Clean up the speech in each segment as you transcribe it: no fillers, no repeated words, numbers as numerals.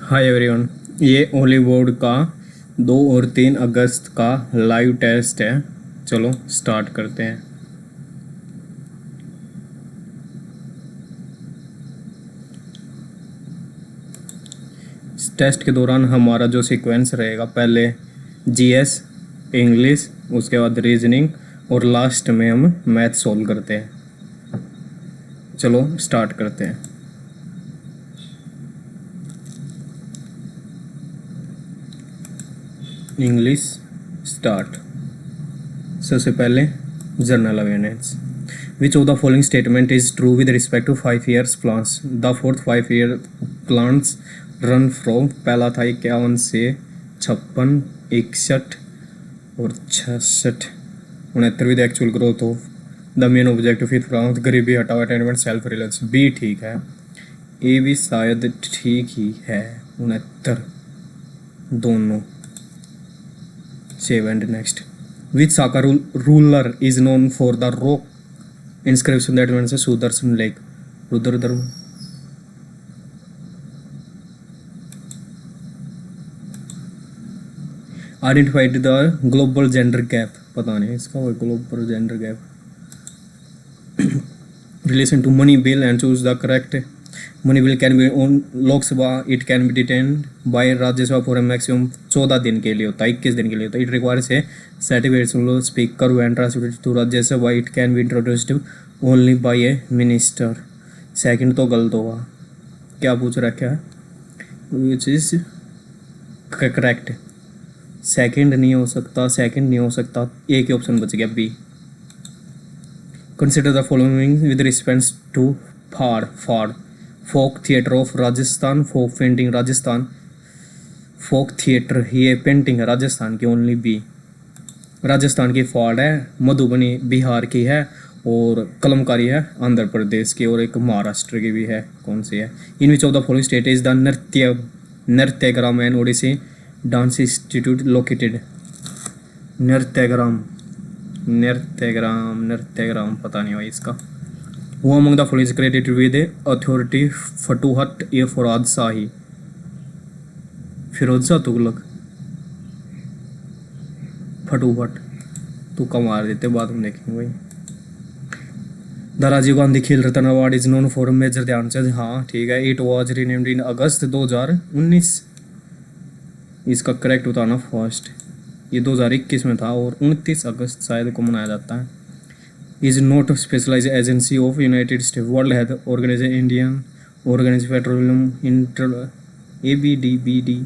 Hi everyone, ये Hollywood का 2 और 3 अगस्त का लाइव टेस्ट है। चलो स्टार्ट करते हैं। इस टेस्ट के दौरान हमारा जो सीक्वेंस रहेगा, पहले जीएस, इंग्लिश, उसके बाद रीजनिंग और लास्ट में हम मैथ सॉल्व करते हैं। चलो स्टार्ट करते हैं। English start. सबसे पहले general awareness. Which of the following statement is true with respect to 5 years plans? The fourth 5 year plans run from, पहला था 51 से 56, 61 और 66, 69 with actual growth of the main objective fifth plan गरीबी हटाओ attainment self reliance. B ठीक है, ए भी शायद ठीक ही है। 69 दोनों save and next. Which Saka ruler is known for the rock inscription that mentions Sudarshan Lake? रुद्रधर्म। Identified the global gender gap, पता नहीं इसका वो global gender gap relation to money bill and choose the correct. Money bill can be on Lok Sabha, it can be detained by Rajya Sabha for a maximum 14 दिन के लिए होता है, 21 दिन के लिए होता है। It requires a certificate from speaker when transmitted to Rajya Sabha, it can be introduced only by a minister. Second तो गलत होगा। क्या पूछ रखा है? Which is correct. सेकंड नहीं हो सकता, सेकंड नहीं हो सकता, एक ही ऑप्शन बच गया B. Consider the following with respect to फाड़ folk theatre of Rajasthan, folk painting Rajasthan, folk theatre ये पेंटिंग है राजस्थान की, ओनली बी। राजस्थान की फाड़ है, मधुबनी बिहार की है और कलमकारी है आंध्र प्रदेश की, और एक महाराष्ट्र की भी है। कौन सी है? In which of the following state is the Nrityagram and Odissi dance institute located? Nrityagram पता नहीं भाई इसका। Who among the following credited with authority Futuhat e Firoz Shahi, Firoz Shah Tughlaq, फटूफट तुक्का मार देते, बाद में देखेंगे भाई। The Rajiv Gandhi Khel Ratna award is known for major Dhyanchand, हाँ ठीक है। It was renamed in August 2019, इसका करेक्ट बताना फर्स्ट। ये 2021 में था और 29 अगस्त शायद को मनाया जाता है। Is not specialise agency of United State, World Health Organization, Indian organisation petroleum inter, ABDBD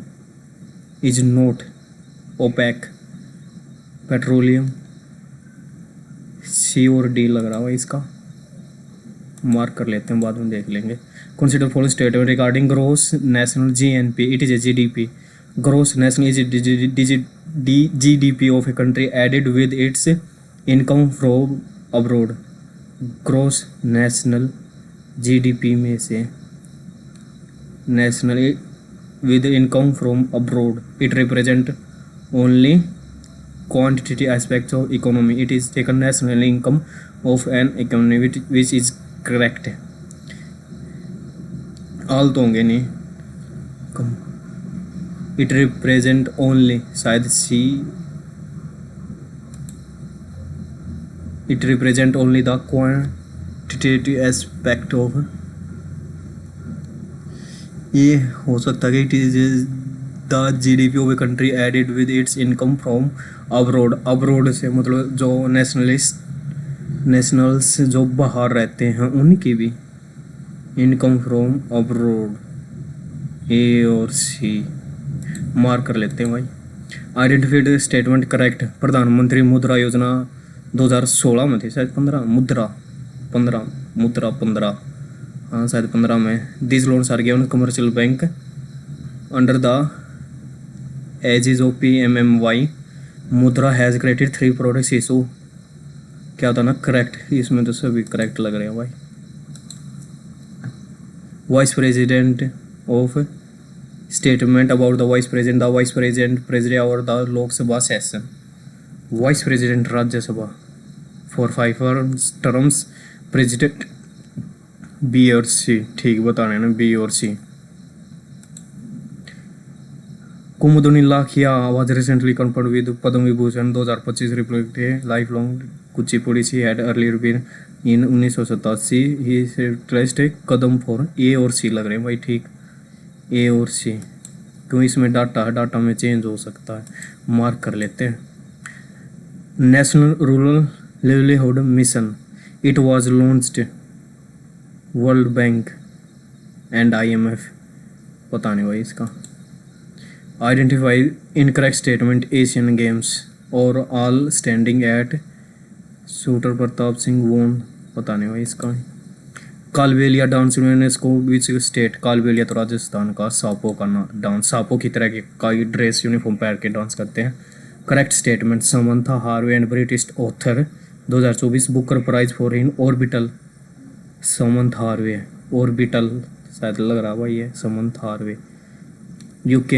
is not OPEC petroleum, C और D लग रहा है इसका, मार्क कर लेते हैं, बाद में देख लेंगे। Consider following statement regarding gross national GNP, it is a GDP। Gross national is GDP of a country added with its income from abroad. Gross national GDP में से national with income from abroad, it represent only quantitative aspects of economy, it is taken national income of an economy which is correct। all तो होंगे नहीं, it represent only, शायद C, it represent only the quantitative aspect of, ये हो सकता है कि it is the GDP of a country added with its income from abroad। abroad से मतलब जो नेशनल्स जो बाहर रहते हैं उनकी भी इनकम फ्रॉम अब्रोड, A और C मार्क कर लेते हैं भाई। Identified statement correct. प्रधानमंत्री मुद्रा योजना 2016 में थी शायद, 15 हाँ शायद 15 में। This loans are given commercial bank under the aegis of PMMY। Mudra has created 3 products issue, क्या था ना करेक्ट, इसमें तो सभी करेक्ट लग रहे हैं भाई। Vice president of statement about the vice president और the Lok Sabha session. Vice president Rajya Sabha for 5 terms, president B और C, ठीक बताने ना B और C। Kumudini Lakhia was recently conferred with Padma Vibhushan 2025 reflect life long Kuchipudi she had earlier been in 1987 he trust Kadam for A और C लग रहे हैं भाई ठीक ए और सी क्यों इसमें डाटा है डाटा में चेंज हो सकता है मार्क कर लेते हैं national rural livelihood mission it was launched World Bank and IMF पता नहीं भाई इसका identify incorrect statement Asian Games और all standing at shooter Pratap Singh won पता नहीं भाई इसका Kalbelia dance UNESCO which state Kalbelia तो राजस्थान का सापों का डांस सापों की तरह का ड्रेस यूनिफॉर्म पहन के डांस करते हैं correct statement Samantha Harvey and British author 2024 Booker Prize for in Orbital Samantha Harvey Orbital शायद लग रहा भाई ये Samantha Harvey UK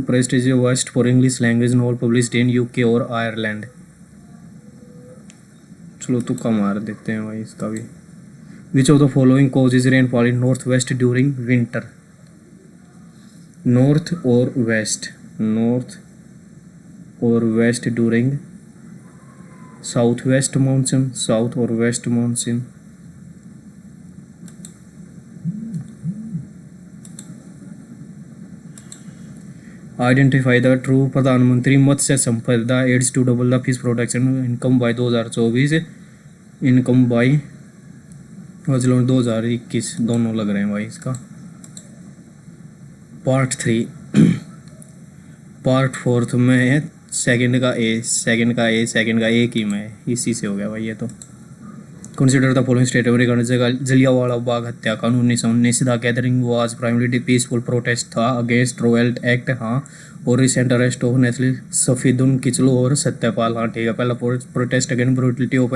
prestigious west for English language novel published in UK और आयरलैंड चलो तुक्का मार देते हैं भाई इसका भी which of the following causes rainfall in north west during winter north और west during south west monsoon south और west monsoon identify the true Pradhanmantri Matsya Sampada aids to double the fish production income by 2024 income by 2021 दोनों लग रहे हैं भाई इसका part 3 part 4 में है सेकंड का ए की में इसी से हो गया भाई ये तो consider the following statement regarding Jallianwala Bagh हत्याकांड 1919 the gathering was primarily peaceful protest था अगेंस्ट रॉयल एक्ट हाँ और रिसेंट अरेस्ट ऑफ नेस्ली सफीदुन किचलू और सत्यपाल हाँ ठीक है पहला protest against brutality of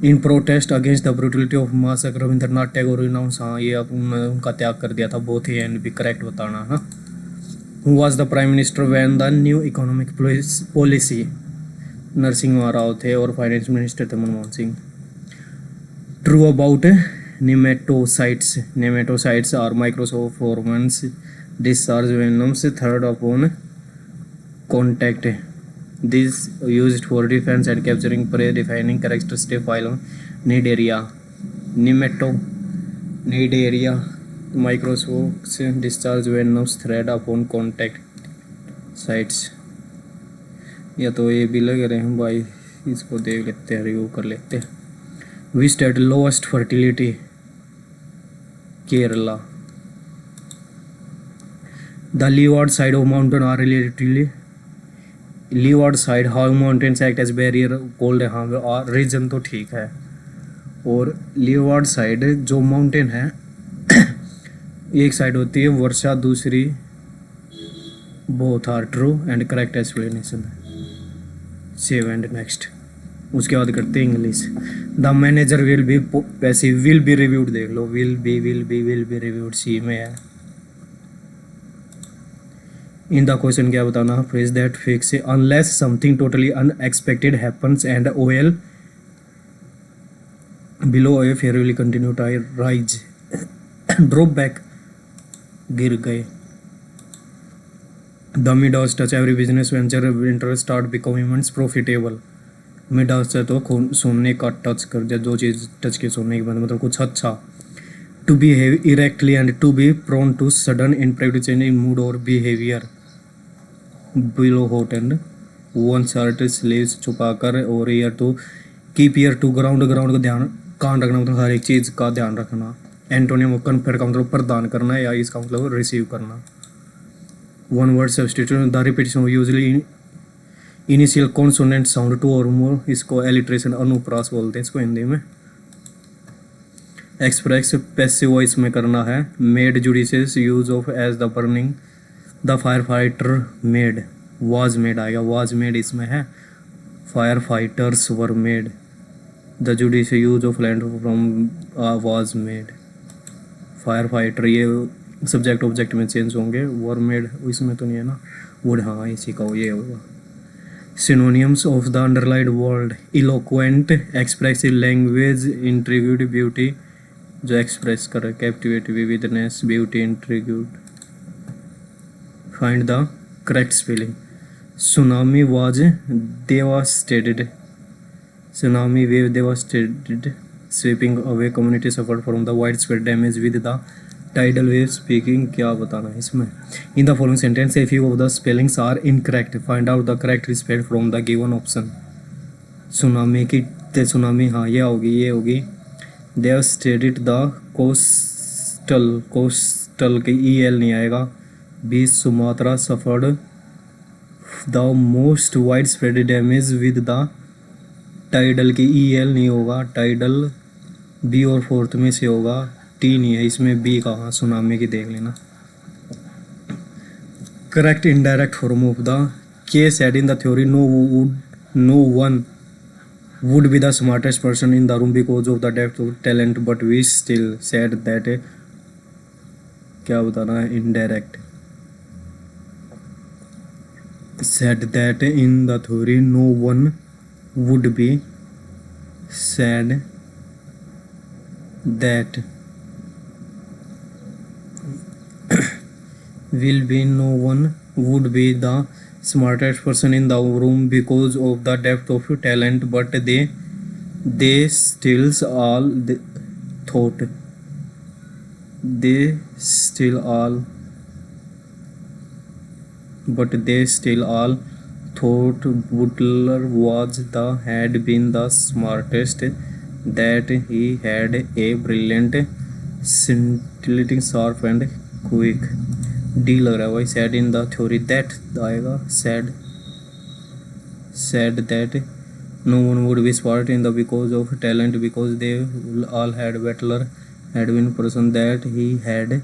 in protest against the brutality of massacre Rabindranath Tagore renounce हाँ ये उनका त्याग कर दिया था बहुत ही एंड भी करेक्ट बताना हाँ who was the prime minister when the new economic policy Narasimha Rao थे और फाइनेंस मिनिस्टर थे Manmohan Singh True about nematocides. Nematocides are microorganisms discharge venoms third upon contact. This used for defense and capturing prey. Defining characteristic phylum Cnidaria. Cnidaria microorganisms discharge venoms thread upon contact sites. या तो ये भी लग रहे हैं भाई इसको देख लेते हैं रिव्यू कर लेते हैं Which state lowest fertility? Kerala. The leeward side of mountain are relatively leeward side how mountains act as barrier cold हाँ रीजन तो ठीक है और leeward side जो माउंटेन है एक साइड होती है वर्षा दूसरी both are true and correct explanation save and next उसके बाद करते हैं English the manager will be passive will be reviewed देख लो विल बी रिव्यूड सी में है इन द क्वेश्चन क्या बताना phrase that fix unless something totally unexpected happens and oil below a fair will continue to rise drop back गिर गए the Midas touch every business venture winter start becoming profitable Midas से तो सोने का touch कर दिया जो चीज़ touch के सोने के बाद मतलब कुछ अच्छा to behave erratically and to be prone to sudden unpredictable change in mood और behaviour blow hot and one shirt sleeves छुपाकर और ear to keep ear to ground का ध्यान कान रखना मतलब हर एक चीज़ का ध्यान रखना एंटोनियम कन्फेयर का मतलब प्रदान करना या इसका मतलब रिसीव करना one word substitute the repetition usually initial consonant sound two और मोर इसको एलिट्रेशन अनुप्रास बोलते हैं इसको हिंदी में एक्सप्रेस पैसिव वॉइस में करना है made judicious use of as the burning the firefighter made was made आएगा वाज मेड इसमें है firefighters were made the judicious use of land from was made firefighter ये subject object में change होंगे were made इसमें तो नहीं है ना वुड हाँ इसी का ये होगा synonyms of the underlined word eloquent expressive language intrigued beauty जो express कर captivate vividness beauty intrigued find the Correct spelling. Tsunami was devastated. Tsunami wave devastated, sweeping away communities suffered from the widespread damage with the tidal wave. Speaking क्या बताना है इसमें? In the following sentence, a few of the spellings are incorrect. Find out the correct spelling from the given option. Tsunami की tsunami हाँ ये होगी. Devastated the coastal के EL नहीं आएगा. B Sumatra suffered the most widespread damage with the tidal की EL नहीं होगा. टाइडल B और फोर्थ में से होगा. T नहीं है इसमें. B कहाँ? सुनामी की देख लेना. Correct indirect form of the K said in the theory no one would be the smartest person in the room because of the depth of talent, but we still said that क्या बताना है? Indirect said that in the theory no one would be said that will be no one would be the smartest person in the room because of the depth of talent, but they still all thought Butler had been the smartest, that he had a brilliant, scintillating, sharp and quick. D लग रहा है भाई. said in the theory that आएगा. said that no one would be smart in the because of talent, because they all had Butler had been person that he had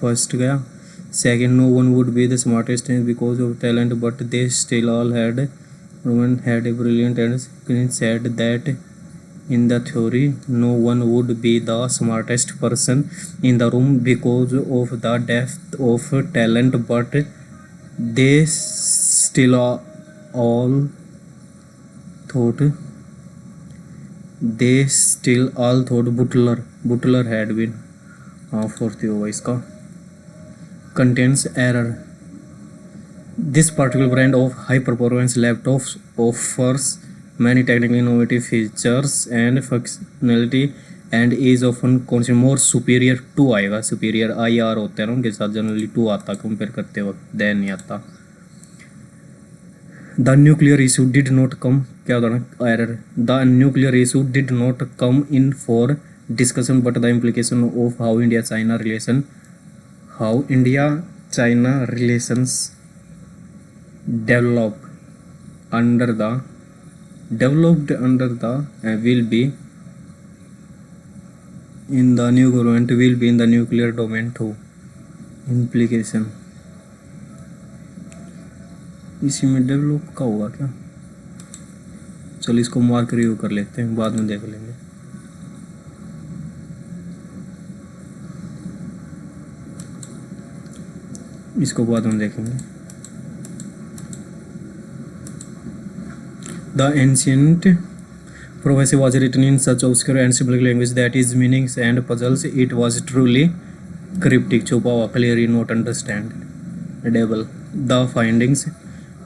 first गया. Second, no one would be the smartest because of talent, but they still all had a brilliant, and said that in the theory no one would be the smartest person in the room because of the depth of talent, but they still all thought Butler had been. Fourth होगा इसका. Contains error. This particular brand of high performance laptops offers many technically innovative features and functionality and is often considered more superior to आएगा. superior IR होता है ना उनके साथ. Generally 2 आता compare करते वक्त, then नहीं आता. The nuclear issue did not come. क्या होता है? error. The nuclear issue did not come in for discussion, but the implication of how India-China relations developed under the will be in the new government will be in the nuclear domain too. Implication इसी में develop का होगा क्या? चलो इसको mark review कर लेते हैं, बाद में देख लेंगे. इसको बाद में देखेंगे. The ancient prophecy was written in such obscure and symbolic language that its meanings and puzzles it was truly cryptic. छुपा हुआ, clearly not understandable. The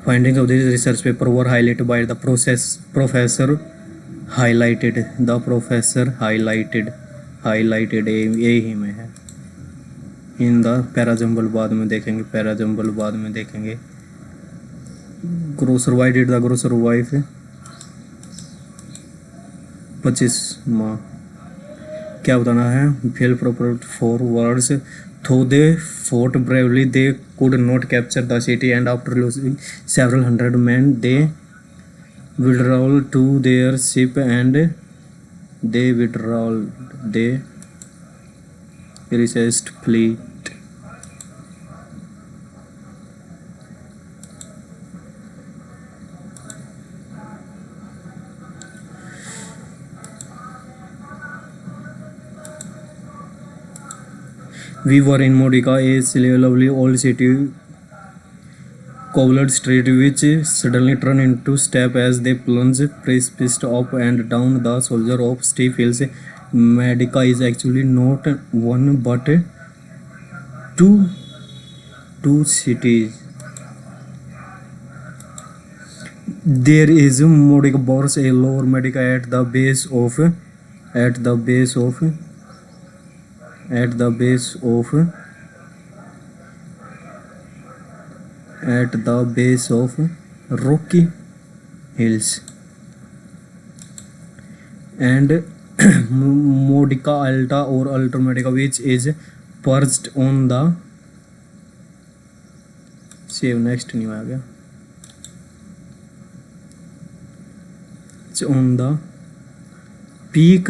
findings of this research paper were highlighted by the professor. highlighted यही में है. in the parajumble बाद में देखेंगे. grocer, why did the grocer wife 25 माँ क्या बताना है? fail proper 4 words. Though they fought bravely, they could not capture the city, and after losing several hundred men, they withdrew to their ship and they recessed fleet. We were in Modica, a lovely old city, cobbled street which suddenly turned into steep as they plunged precipitous up and down the shoulder of steep hills. Modica is actually not one but two two cities. There is Modic Bors, a lower medica at the base of at the base of at the base of at the base of Rocky Hills, and Modica Alta or Alta Medica, which is perched on the save next नहीं आ गया on the peak,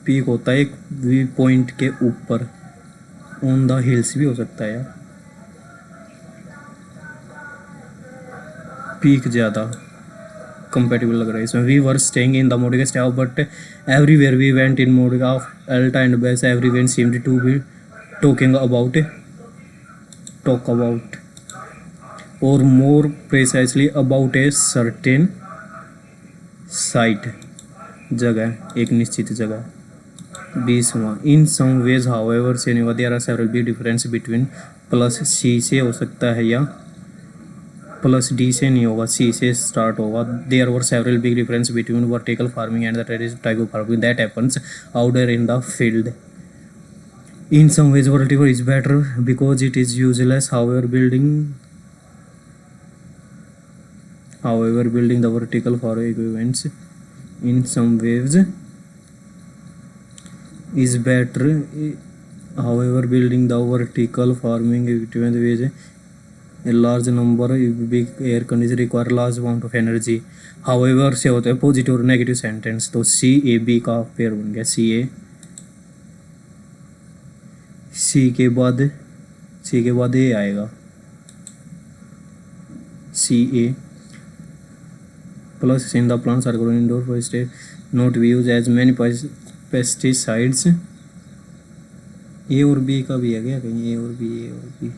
peak होता है एक view point के ऊपर, on the hills भी हो सकता है यार, पीक ज़्यादा कंपेटेबल लग रहा है इसमें. We were staying in the Modica stay but everywhere we went in Modica Alta and Bassa everywhere seemed to be talking about or more precisely about a certain site, जगह, एक निश्चित जगह. 20वां in some ways however say there are several big difference between, plus C से हो सकता है या प्लस डी से नहीं होगा, सी से स्टार्ट होगा. There were several big difference between vertical farming and the traditional type of farming that happens out there in the field. In some ways vertical is better because it is useless, however building the vertical for equipments in some ways is better, however building the vertical farming equipment with a large number of big air conditioners require large amount of energy. however से होता है positive और negative sentence, तो सी A B का pair बन गया, सी ए, सी के बाद ए आएगा, सी ए plus in the plants are grown indoor forest, not we use as many pesticides. ए और बी का भी है क्या कहीं, ए और बी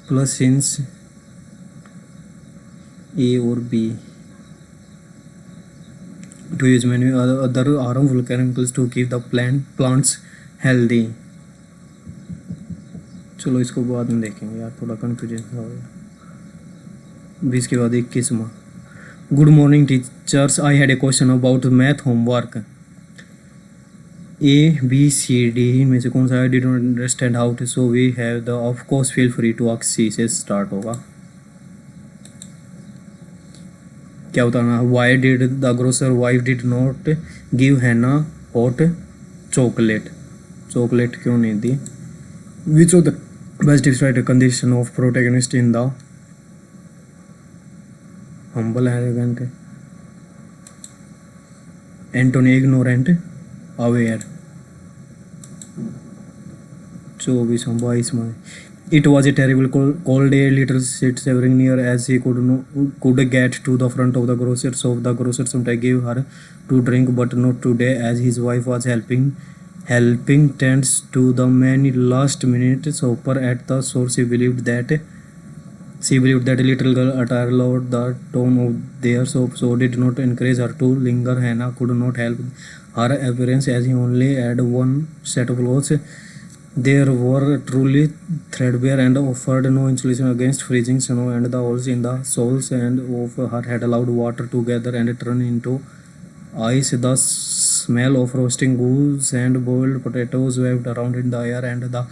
प्लस सिंस ए और B to use many other harmful chemicals to keep the plants healthy. चलो इसको बाद में देखेंगे यार, थोड़ा कन्फ्यूजन हो गया. 20 के बाद 21वां. Good morning teachers, I had a question about math homework. A, B, C, D इनमें से कौन सा I did not understand how to, so we have the of course feel free to ask. C से start होगा. क्या बताना, why did the grocer wife did not give Hannah hot chocolate, chocolate क्यों नहीं दी. Which of the best described the condition of protagonist in the humble, arrogant, Antony, ignorant, aware. 24 it was a terrible cold day. Little sit shivering near as he could get to the front of the grocer, so the grocer sometimes gave her to drink, but not today, as his wife was helping tends to the many last minute supper at the store. She believed that a little girl uttered loud the tone of their soap, so did not encourage her to linger. Hannah could not help her appearance, as he only had one set of clothes. They were truly threadbare and offered no insulation against freezing snow, and the holes in the soles and of her had allowed water to gather and turn into ice. The smell of roasting goose and boiled potatoes waved around in the air, and the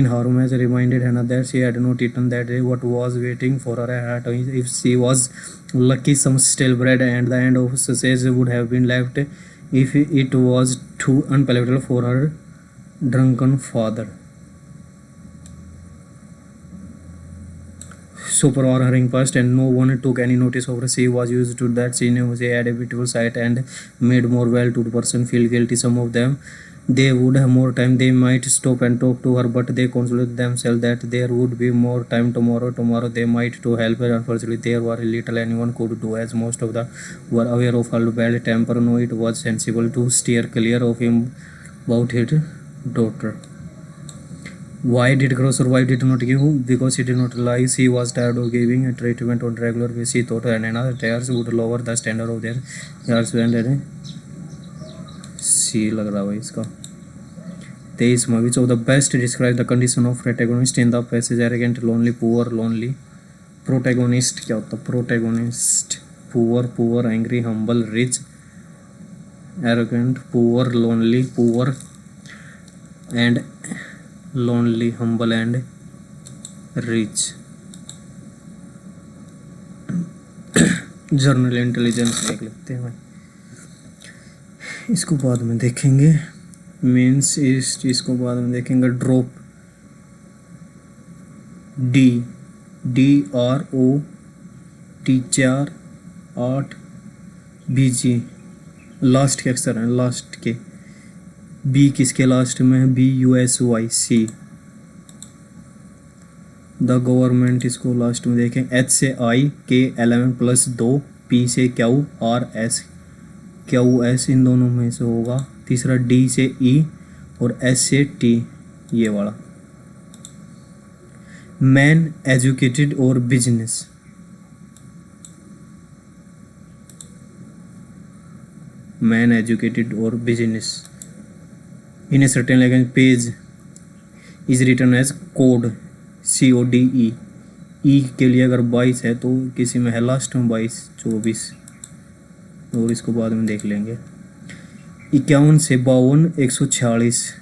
in her image reminded Hannah that she had not eaten that day what was waiting for her at home. If she was lucky, some stale bread and the end of sausage would have been left if it was too unpalatable for her drunken father. Super hour hurrying past, and no one took any notice of her. She was used to that. She knew she had a beautiful sight and made more well-to-do person feel guilty. Some of them, they would have more time, they might stop and talk to her, but they consolated themselves that there would be more time tomorrow they might to help her. Unfortunately, there were little anyone could do, as most of them were aware of her bad temper. No, it was sensible to steer clear of him about his daughter. Why did grocer wife did not give? Because she did not lie. She was tired of giving a treatment on regular basis. She thought another tears would lower the standard of their yards and सी लग रहा है इसका. 23वां which of the best describe the condition of protagonist in the passage arrogant lonely poor lonely. Protagonist क्या होता है? Protagonist poor poor angry humble rich arrogant poor lonely poor and lonely humble and rich. General intelligence देख लेते हैं भाई, इसको बाद में देखेंगे। मीन्स इसको बाद में देखेंगे। ड्रॉप DROT 4 BG लास्ट के अक्षर हैं, लास्ट के। बी किसके लास्ट में है? BUSYC। द गवर्नमेंट इसको लास्ट में देखें। H से I K 11 प्लस 2 P से Q R S QS इन दोनों में से होगा। तीसरा D से E और S से T ये वाला। मैन एजुकेटेड और बिजनेस। मैन एजुकेटेड और business in a certain language page is written as code CODE। E के लिए अगर 22 है तो किसी में है लास्ट में 22 24 और इसको बाद में देख लेंगे। 51 से 52 146।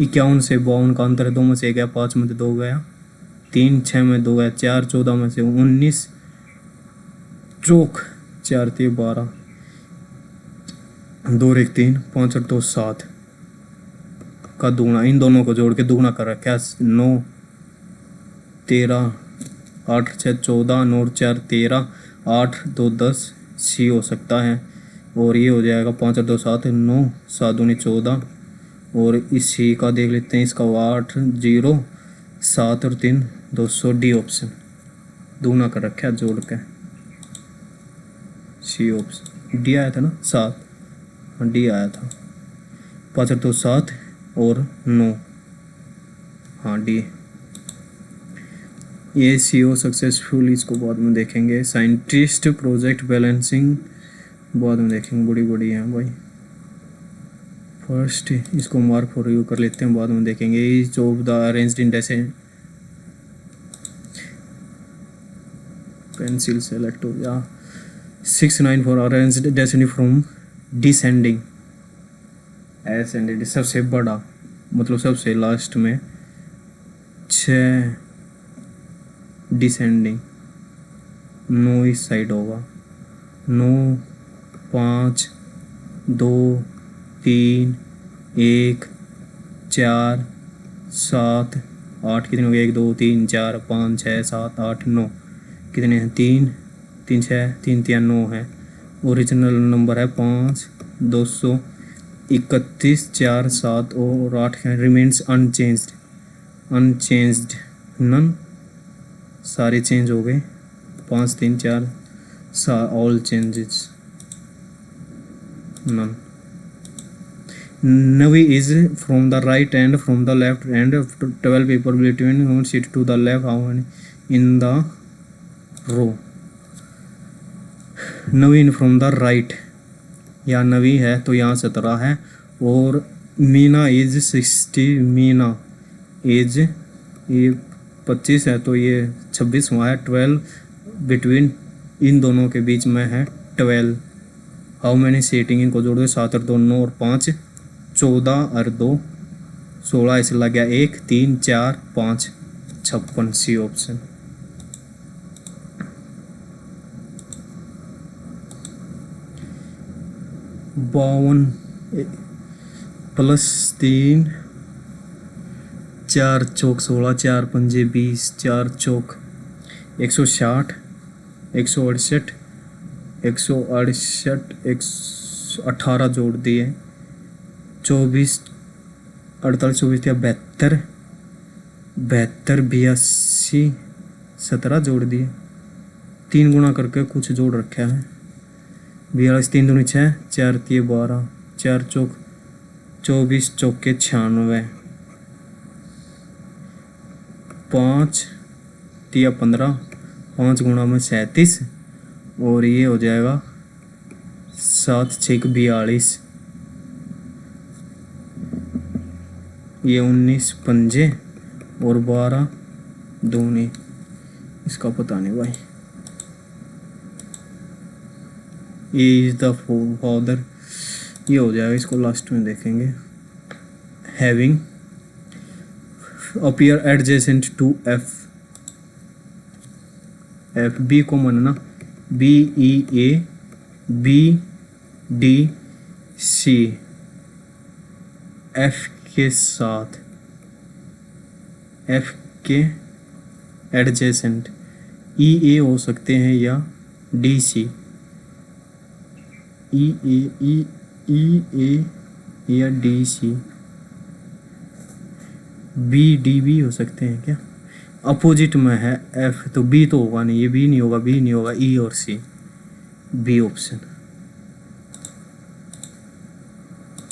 इक्यावन से 52 का अंतर है, 2 में से 1 गया, 5 में से 2 गया, 3 6 में 2 गया, 4 14 में से 19 चौक 4 3 12 2 1 3 5 8 2 7 का दुगना। इन दोनों को जोड़ के दुगना कर रखा है। 9 13 8 6 14 9 4 13 8 2 10 सी हो सकता है और ये हो जाएगा 5 8 2 7 9 7 दूनी 14 और इसी का देख लेते हैं। इसका 8 0 7 और 3 200 डी ऑप्शन दुगना कर रखा है जोड़ के। सी ऑप्शन डी आया था ना 7 डी आया था 5 8 2 7 और 9 हाँ डी। ये CO सक्सेसफुल इसको बाद में देखेंगे। साइंटिस्ट प्रोजेक्ट बैलेंसिंग बाद में देखेंगे, बड़ी बड़ी हैं भाई। फर्स्ट इसको मार्क फॉर रिव्यू कर लेते हैं, बाद में देखेंगे। Each of the arranged in descent pencil select हो गया। 6 9 4 अरेंज्ड डेसेंडिंग फ्रॉम डिसेंडिंग एसेंडिंग सबसे बड़ा मतलब सबसे लास्ट में 6 डिसेंडिंग 9 इस साइड होगा 9 5 2 3 1 4 7 8 कितने हो गए 1 2 3 4 5 6 7 8 9 कितने हैं 3 3 6 3 3 9 है। ओरिजिनल नंबर है 5 231 4 7 और 8 है। रिमेन्स अनचेंज्ड नन सारे चेंज हो गए 5 3 4 all changes none. Navi is from the right and from the left and 12 people between who sit to the left how many in the row। Naveen from the right या नवी है तो यहाँ 17 है और मीना एज 60 मीना एज ये 25 है तो ये 26 वहाँ है। 12 बिटवीन इन दोनों के बीच में है 12। हाउ मैनी सीटिंग इनको जोड़ दो 7 और 2 9 और 5 14 और 2 16 इसे लग गया 1 3 4 5 56 सी ऑप्शन। बावन प्लस 3 4 चौक 16 4 पंजे 20 4 चौक 160 168 118 जोड़ दिए 24 48 24 या 72 82 17 जोड़ दिए 3 गुना करके कुछ जोड़ रखा है 42 3 दूनी 6 4 3 12 4 चौक 24 चौके 96 5 3 15 5 गुणा में 37 और ये हो जाएगा 7 6 42, ये 19 पंजे और 12 दूनी, इसका पता नहीं भाई। ये इज द फादर, ये हो जाएगा, इसको लास्ट में देखेंगे। Having appear adjacent to F, F B को मनना, B E A B D C, F के साथ, एफ के एडजेसेंट, ई ए हो सकते हैं या डी सी, ई ए या D C, B D B हो सकते हैं क्या? अपोजिट में है एफ, तो बी तो होगा नहीं, ये बी नहीं होगा, बी नहीं होगा, ई और C, B option,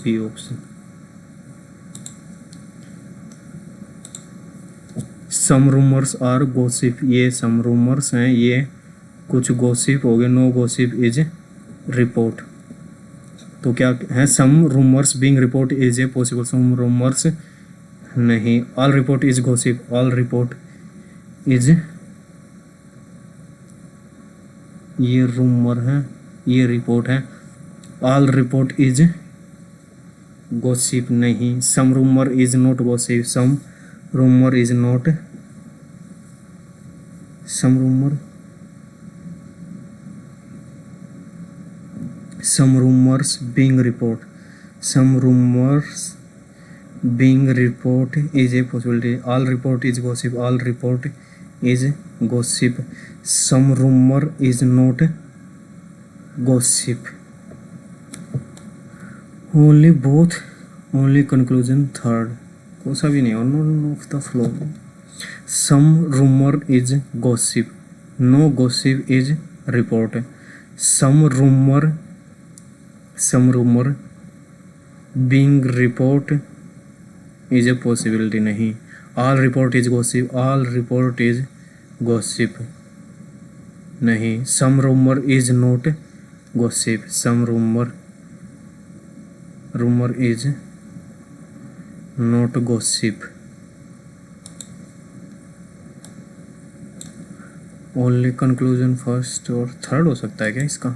B option. Some rumours are gossip, ये सम रूमर्स हैं, ये कुछ गॉसिप हो गए, नो गॉसिप इज रिपोर्ट। तो क्या है? Some rumours being report is a possible, some rumours नहीं, all report is gossip, all report is, ये रूमर है, ये रिपोर्ट है, ऑल रिपोर्ट इज गॉसिप नहीं, some rumour is not gossip, some rumour is not, some rumour, some rumors being report, some rumors being report is a possibility, all report is gossip, all report is gossip, some rumor is not gossip, only both, only conclusion third, कोई सा भी नहीं, और none of the following, some rumor is gossip, no gossip is report, some rumor being report is a possibility नहीं, all report is gossip, all report is gossip नहीं, some rumor is not gossip, some rumor is not gossip, only conclusion first और third हो सकता है क्या इसका?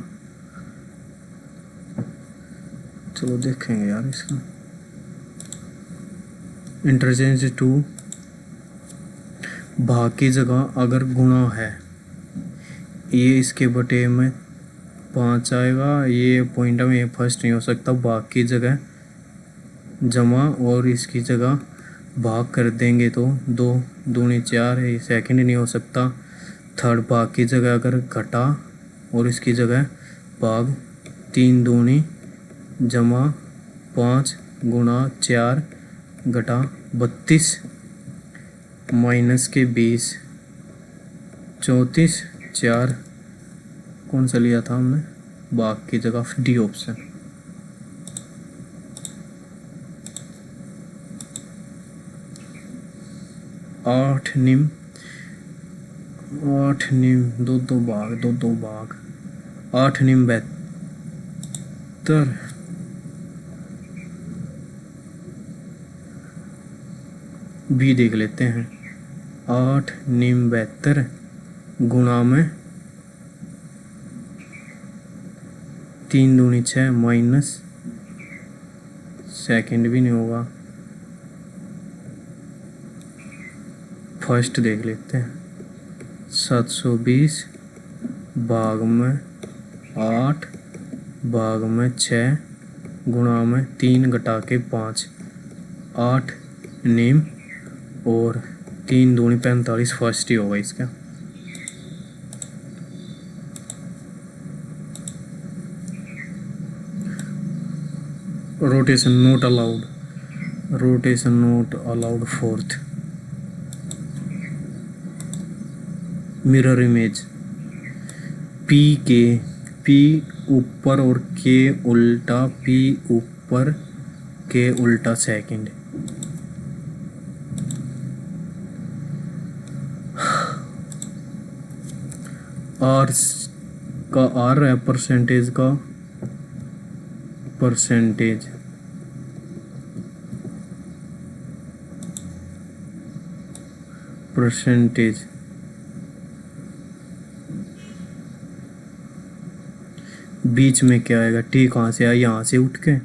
चलो देखेंगे यार इसका। इंटरचेंज टू, भाग की जगह अगर गुणा है, ये इसके बटे में 5 आएगा, ये पॉइंट में ये फर्स्ट नहीं हो सकता, भाग की जगह जमा और इसकी जगह भाग कर देंगे तो 2 दूनी 4 है, ये सेकंड नहीं हो सकता, थर्ड भाग की जगह अगर घटा और इसकी जगह भाग, 3 दूनी जमा 5 गुणा 4 घटा 32 माइनस के 20 34 4, कौन सा लिया था हमने? भाग की जगह डी ऑप्शन। आठ निम दो भाग 8 निम बेहतर, बी देख लेते हैं, 8 निम बेहतर गुणा में 3 दूनी 6 माइनस, सेकंड भी नहीं होगा, फर्स्ट देख लेते हैं, 720 भाग में 8 भाग में 6 गुणा में 3 घटा के 5, 8 निम और 3 दूनी 45, फर्स्ट ही होगा इसका। Rotation not allowed, rotation not allowed fourth. Mirror image, P ऊपर और के उल्टा, पी ऊपर के उल्टा सेकंड, आर का आर है, परसेंटेज का परसेंटेज, परसेंटेज बीच में क्या आएगा, टी कहाँ से आया, यहाँ से उठ के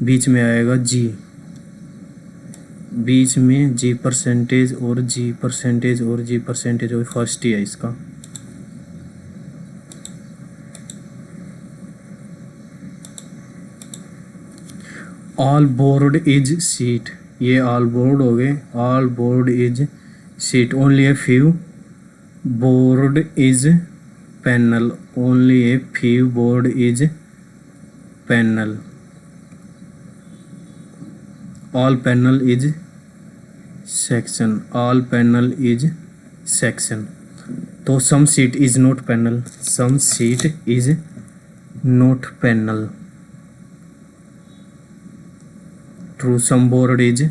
बीच में आएगा जी, बीच में जी परसेंटेज और जी परसेंटेज और जी परसेंटेज, और फर्स्ट ही है इसका। ऑल बोर्ड इज सीट, ये ऑल बोर्ड हो गए, all board is seat, only a few board is panel, only a few board is panel, all panel is section, all panel is section. तो some seat is not panel, some seat is not panel, true. Some board is,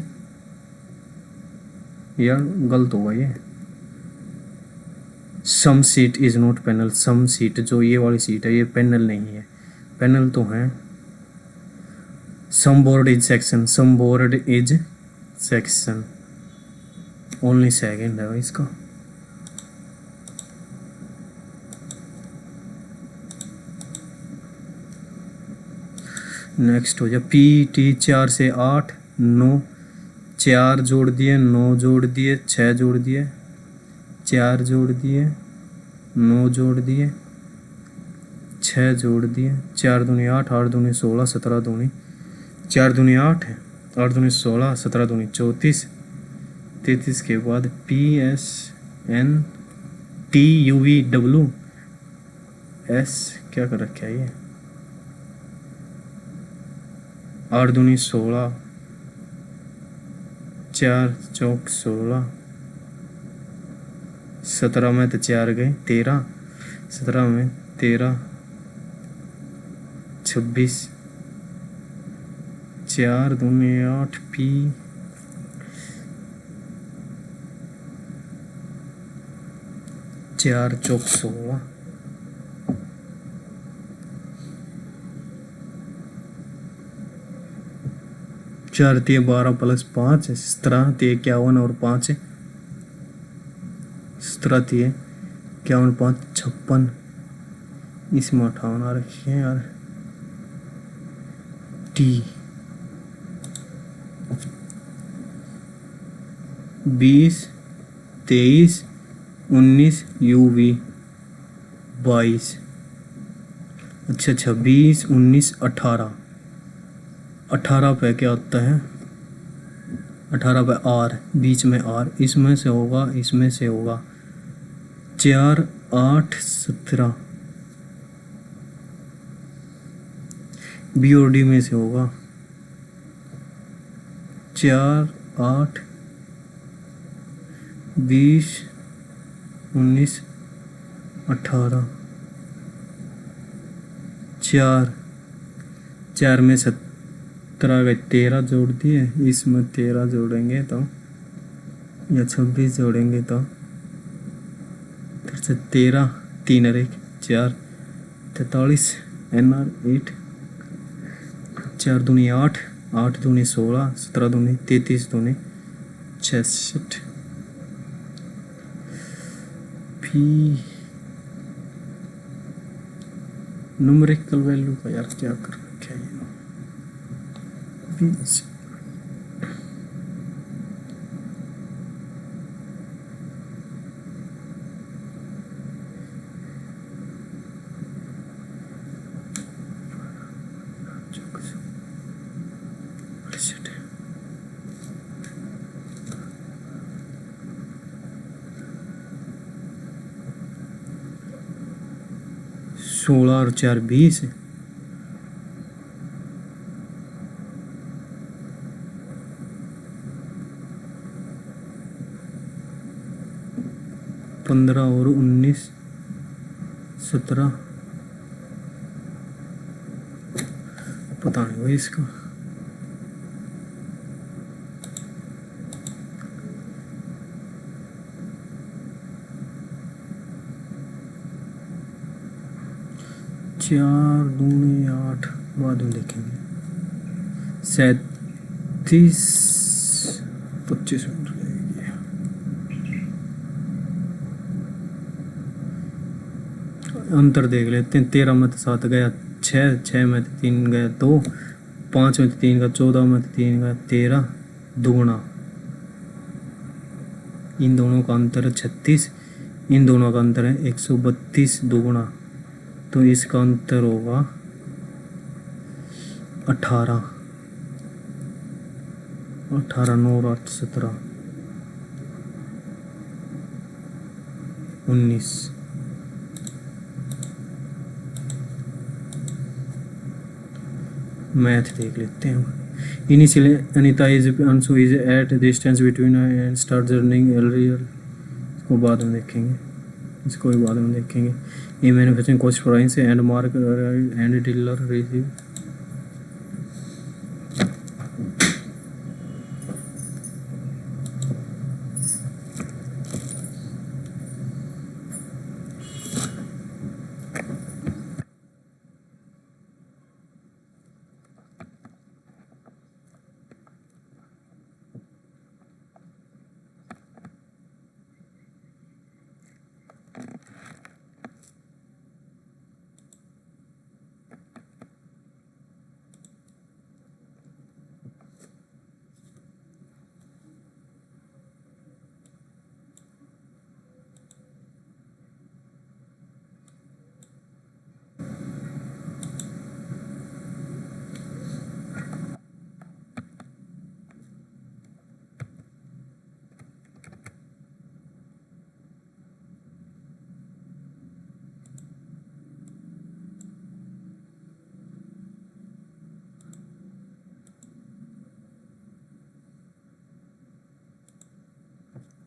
यार गलत होगा ये, some seat is not panel, some seat जो ये वाली seat है ये पैनल नहीं है, पैनल तो है। Some board is section, some board is section, only second है इसका। नेक्स्ट हो जाए पी टी, 4 से 8 9, 4 जोड़ दिए, 9 जोड़ दिए, 6 जोड़ दिए, 4 जोड़ दिए, 9 जोड़ दिए, 6 जोड़ दिए, 4 दूनी 8, 8 दूनी 16, 17 दूनी 4 दूनी 8 है, 8 दूनी 16, 17 दूनी 34, 33 के बाद P S N T U V W S क्या कर रखा है ये, 8 दूनी 16, 4 चौक 16, 17 में तो 4 गए 13, 17 में 13, 26, 4 दूनी 8 पी, 4 चौक 16, 4 तिये 12 प्लस 5 17 तिये 51 और 5 17 तिये 51 5 56, इसमें 58 आ रखी है यार। टी 20 23 19 यूवी 22, अच्छा 26 19 18, 18 पे क्या होता है, 18 पे आर, बीच में आर, इसमें से होगा, इसमें से होगा 4 8 17, बी और डी में से होगा 4 8 20 19 18, 4 में 17 गए, 13 जोड़ दिए, इसमें 13 जोड़ेंगे तो, या 26 जोड़ेंगे तो, फिर से 13 3 और 1 4 43, एन आर 8, 4 दूनी 8, 8 दूनी 16, 17 दूनी 33 दूनी 66, पी न्यूमेरिकल वैल्यू का यार क्या कर रखा है, 20 16 और 4 20, 15 और 19 17, पता नहीं भाई इसका, 4 दूनी 8 बाद में देखेंगे। 37 25 मिनट लगेगी। अंतर देख लेते हैं। 13 में तो 7 गया 6, 6 में तो 3 गया 2, 5 में तो 3 का 14 में तो 3 का 13, दुगुना इन दोनों का अंतर है 36, इन दोनों का अंतर है 132 दुगुना, तो इसका अंतर होगा 18, 18 9 8 17 19। मैथ देख लेते हैं। Initially, Anita is Ansu is at distance between and start journeying earlier. इसको बाद में देखेंगे, इसको भी बाद में देखेंगे। A manufacturing cost price and mark and dealer receive.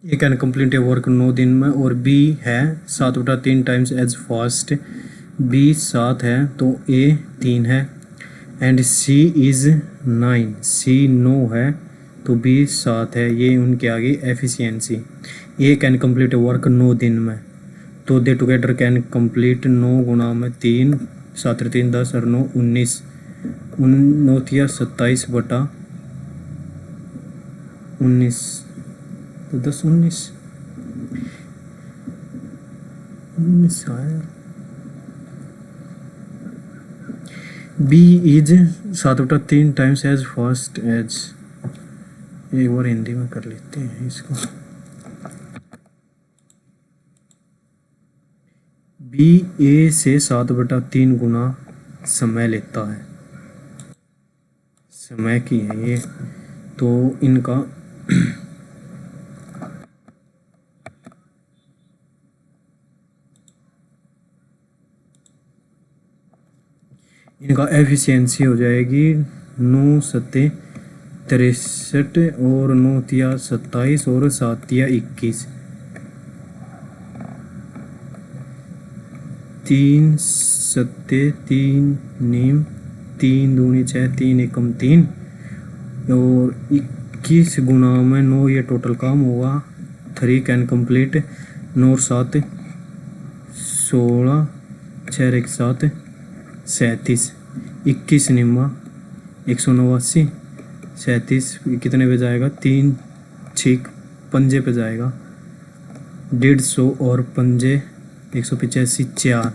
A can complete A work 9 दिन में, और बी है 7/3 टाइम्स एज फास्ट। बी 7 है तो ए 3 है, एंड सी इज़ 9, सी 9 है तो बी 7 है। ये उनके आगे efficiency. A can complete A work 9 दिन में, तो दे टुगेदर कैन कंप्लीट 9 गुना में 3, 7 3 10 और 9 19, 9 27/19, तो 10 19 आया। B is 7/3 times as fast as. एक बार हिंदी में कर लेते हैं इसको। बी ए से 7/3 गुना समय लेता है। समय की है ये, तो इनका इनका एफिशिएंसी हो जाएगी 9 7 63 और 9 3 27 और 7 3 21, 3 7 3 नीम 3 दूनी 6 3 एकम 3 और 21 गुना में 9, ये टोटल काम होगा। 3 कैन कंप्लीट 9 और 7 16, 6 1 7 37, 21 निम्मा 189, 37 कितने पे जाएगा? 3 6 पंजे पे जाएगा। 150 और पंजे 185 4,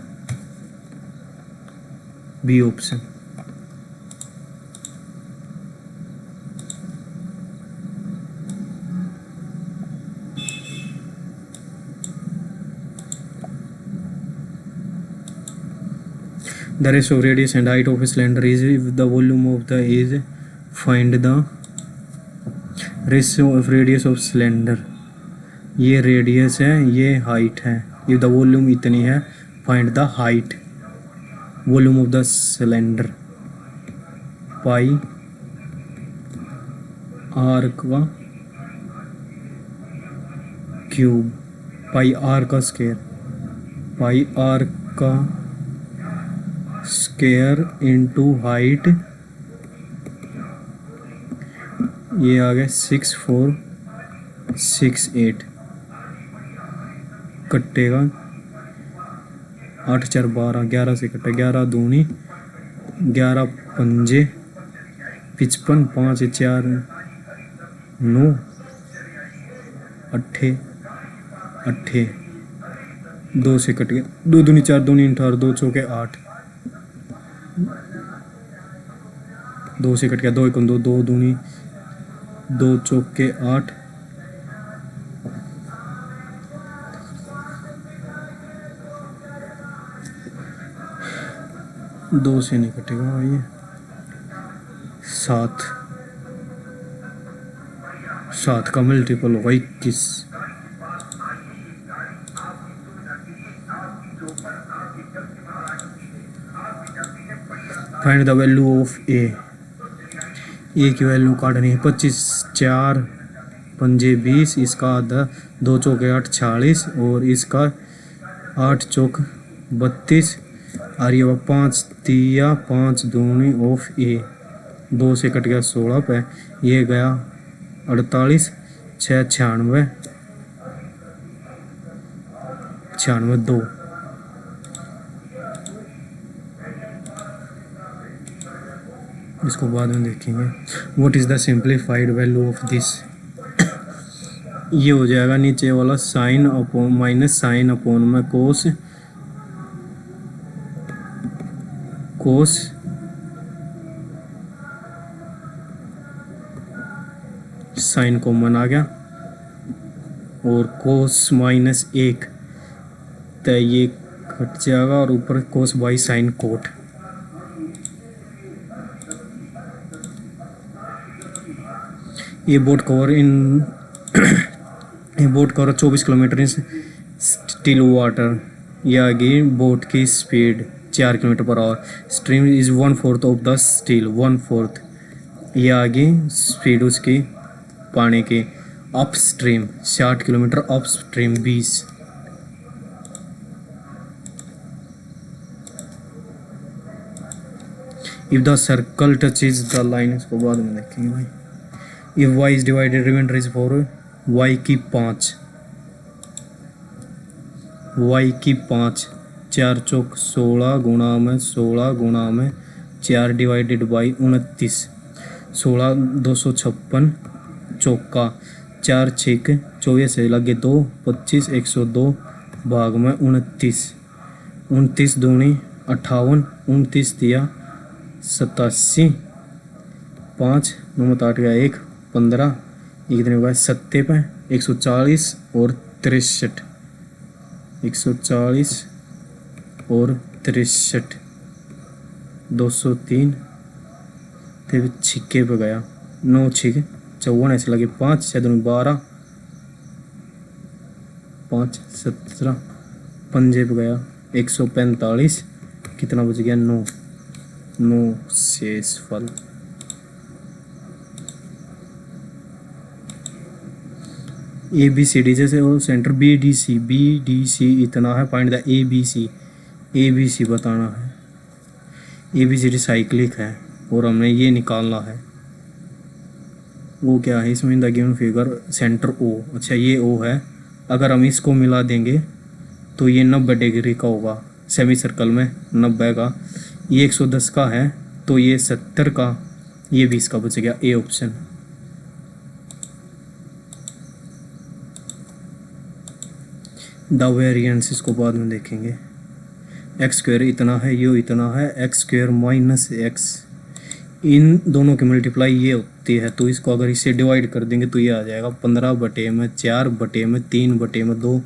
B option. The ratio of radius and height of a cylinder is if the volume of the is. Find the ratio of radius of cylinder. ये रेडियस है, ये हाइट है। if the volume इतनी है, find the height volume of the cylinder। Pi R का cube, pi R का square, pi R का square into height, ये आ गया 6468 कटेगा 8 4 12, 11 से कटे 11 दूनी 11 पंजे 55, 5 4 9 अट्ठे अट्ठे 2 से कट गया 2 दूनी 4 दूनी 18, 2 चौके 8, 2 से कट गया 2 1 2, 2 दूनी 2 चौके 8, 2 से नहीं कटेगा ये 7, 7 का मल्टीपल होगा 21। फाइंड द वैल्यू ऑफ ए की वैल्यू काटनी है 25 4 पंजे 20, इसका आधा 2 चौके 8 46 और इसका 8 चौक 32 और ये 5 तिया 5 दूनी ऑफ ए 2 से कट गया 16 पे ये गया 48 6 96 96 2 इसको बाद में देखेंगे। What is the simplified value of this ये हो जाएगा नीचे वाला sine upon minus sine upon में कोस कोस साइन कॉमन आ गया और कोस माइनस 1 तो ये कट जाएगा और ऊपर कोस बाई साइन कोट। ये बोट कवर ये boat cover 24 kilometre in still water. ये आगे बोट की speed 4 kilometre per hour. Stream is 1/4 of the still 1/4। ये आगे स्पीड उसकी पानी की upstream 60 kilometre upstream 20। If the circle touches the line इसको बाद में देखेंगे भाई। If y is divided remainder is 4 y की 5 y की 5 4 चौक 16 गुणा में 16 गुणा में 4 डिवाइडेड बाई 29 16 256 चौका 4 6 24 से लगे 2 25 102 भाग में 29 29 दूनी 58 29 दिया 87 5 9 8 गया 1 15 कितने हुआ 70 पे 140 और 63 140 और 63 203 फिर छिक्के पे गया 9 6 54 ऐसे लगे 5 6 12 5 17 पंजे पे गया 145 कितना बच गया 9 9 शेष फल। ए बी सी डी जैसे वो सेंटर बी डी सी इतना है। Find the A B C बताना है। A B C D cyclic है और हमने ये निकालना है। वो क्या है इसमें the given figure centre O. अच्छा ये ओ है। अगर हम इसको मिला देंगे तो ये 90 डिग्री का होगा सेमी सर्कल में 90 का। ये 110 का है तो ये 70 का ये 20 का बच गया ए ऑप्शन। द वेरिएंस इसको बाद में देखेंगे। एक्स स्क्वायर इतना है यो इतना है एक्स स्क्वायर माइनस एक्स इन दोनों की मल्टीप्लाई ये होती है तो इसको अगर इसे डिवाइड कर देंगे तो ये आ जाएगा 15 बटे में 4 बटे में 3 बटे में 2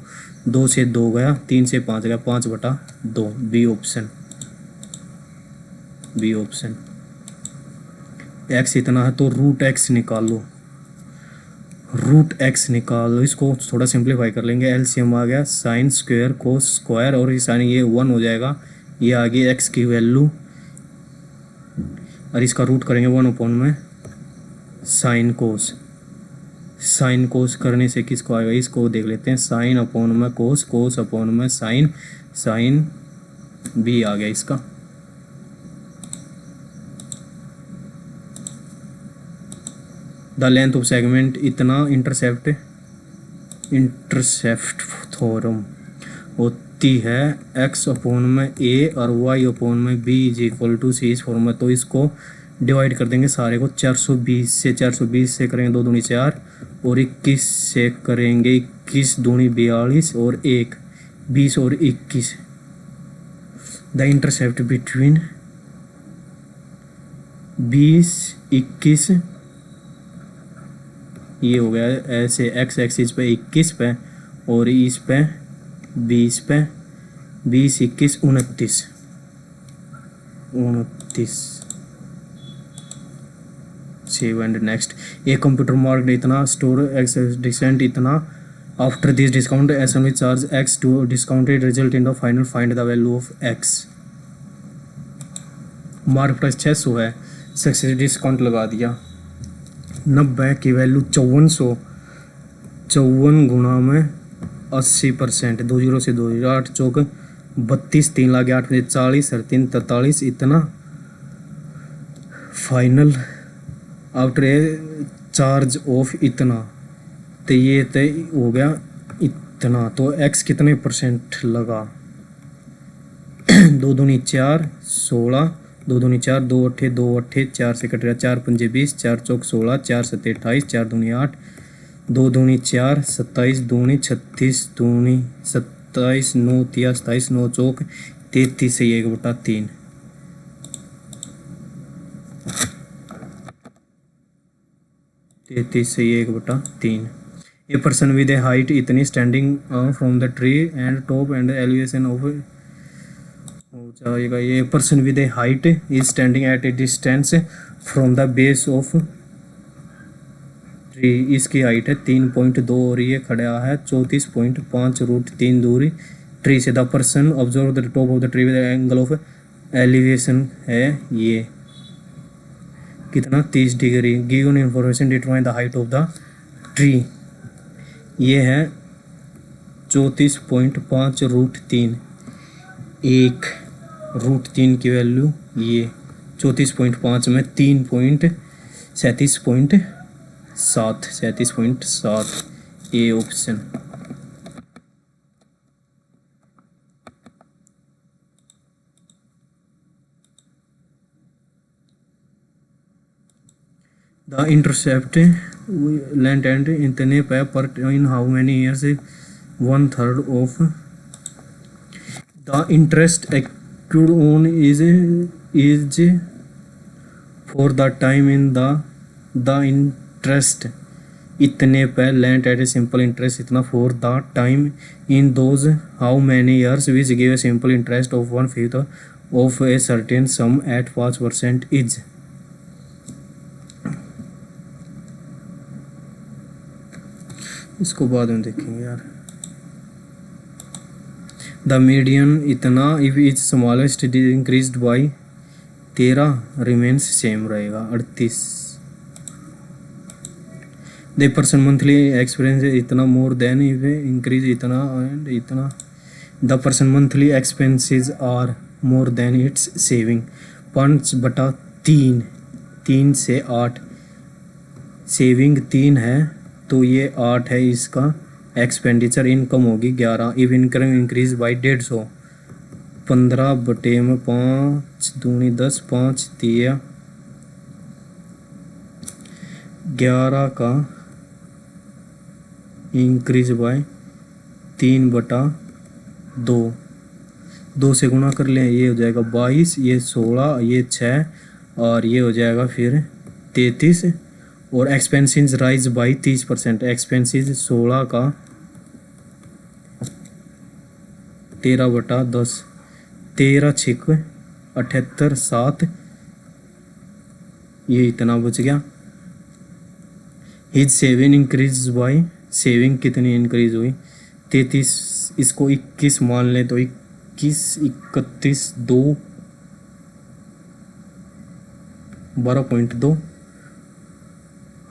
2 से 2 गया 3 से 5 गया 5 बटा 2 B option. B option. X इतना है तो रूट एक्स निकाल लो। रूट एक्स निकाल लो। इसको थोड़ा सिंप्लीफाई कर लेंगे। एलसीएम आ गया साइन स्क्वायर कोस स्क्वायर और ये साइन ये 1 हो जाएगा। ये आगे एक्स की वैल्यू और इसका रूट करेंगे 1 अपॉन में साइन कोस। साइन कोस करने से किसको आएगा इसको देख लेते हैं। साइन अपॉन में कोस कोस अपॉन में साइन साइन बी आ गया इसका। द लेंथ ऑफ सेगमेंट इतना इंटरसेप्ट थ्योरम और दी है x अपोन में a और y अपोन में b इज इक्वल टू सी इस फॉर्म में, तो इसको डिवाइड कर देंगे सारे को 420 से। 420 से करेंगे 2 दूनी 4 और 21 से करेंगे 21 दूनी 42 और 1 20 और 21। द इंटरसेप्ट बिटवीन 20 21 ये हो गया ऐसे x एक्सिस पे 21 पे और इस पे 20 पे 20 21 29 सेव एंड नेक्स्ट। एक कंप्यूटर मार्क इतना स्टोर एक्स डिसेंट इतना after this discount S N charge X to discounted result in the final find the value of X. Mark price 600 है, सक्सेस डिस्काउंट लगा दिया 90 की वैल्यू 5400, 54 गुणा में 80%, 20 से 2 8 चौक 32 3 लाख 8 में 40 और 3 43 इतना final after a charge of इतना, तो ये तो हो गया इतना। तो एक्स कितने परसेंट लगा 2 दूनी 4 16 2 दूनी 4 2 अट्ठे 2 अट्ठे 4 से कट रहा 4 पंजे 20 4 चौक 16 4 सत्ते 28 4 दूनी 8 2 दूनी 4 27 दूनी 36 दूनी 27 9 तिया 27 9 चौक 33 से 1/3 33 से 1/3। A person with a height इतनी standing from the tree and top and elevation of हो जाएगा। ये person with a height is standing at a distance from the base of tree. इसकी हाइट है 3.2 और ये खड़ा है 34.5 √3 दूरी ट्री से। The person observe the top of the tree with angle of elevation है ये कितना 30 degree. Given information determine the height of the tree ये है 34.5 √3 1 √3 की वैल्यू ये 34.5 में 37.7 A option. The intercept length and इतने पे पर in how many years 1/3 of the interest accrued on is for the time in the interest इतने पे length at a simple interest इतना for the time in those how many years which give a simple interest of 1/5 of a certain sum at 5% is. इसको बाद में देखेंगे यार। The median इतना if is smallest increased by 13 remains same रहेगा 38। The person monthly expense इतना more than if increase इतना and इतना। The person monthly expenses are more than its saving 5/3 3 से 8 सेविंग 3 है तो ये 8 है इसका एक्सपेंडिचर। इनकम होगी 11 इफ इनकम इंक्रीज बाई 150 15/5 दूनी 10 5 दिया 11 का इंक्रीज बाय 3/2 2 से गुना कर लें ये हो जाएगा 22 ये 16 ये 6 और ये हो जाएगा फिर 33 और एक्सपेंसेस राइज बाई 30%। एक्सपेंसेस 16 का 13/10 13 6 78 7 ये इतना बच गया। His saving increase by saving कितनी इंक्रीज हुई 33 इसको 21 मान लें तो 21 31 2 12.2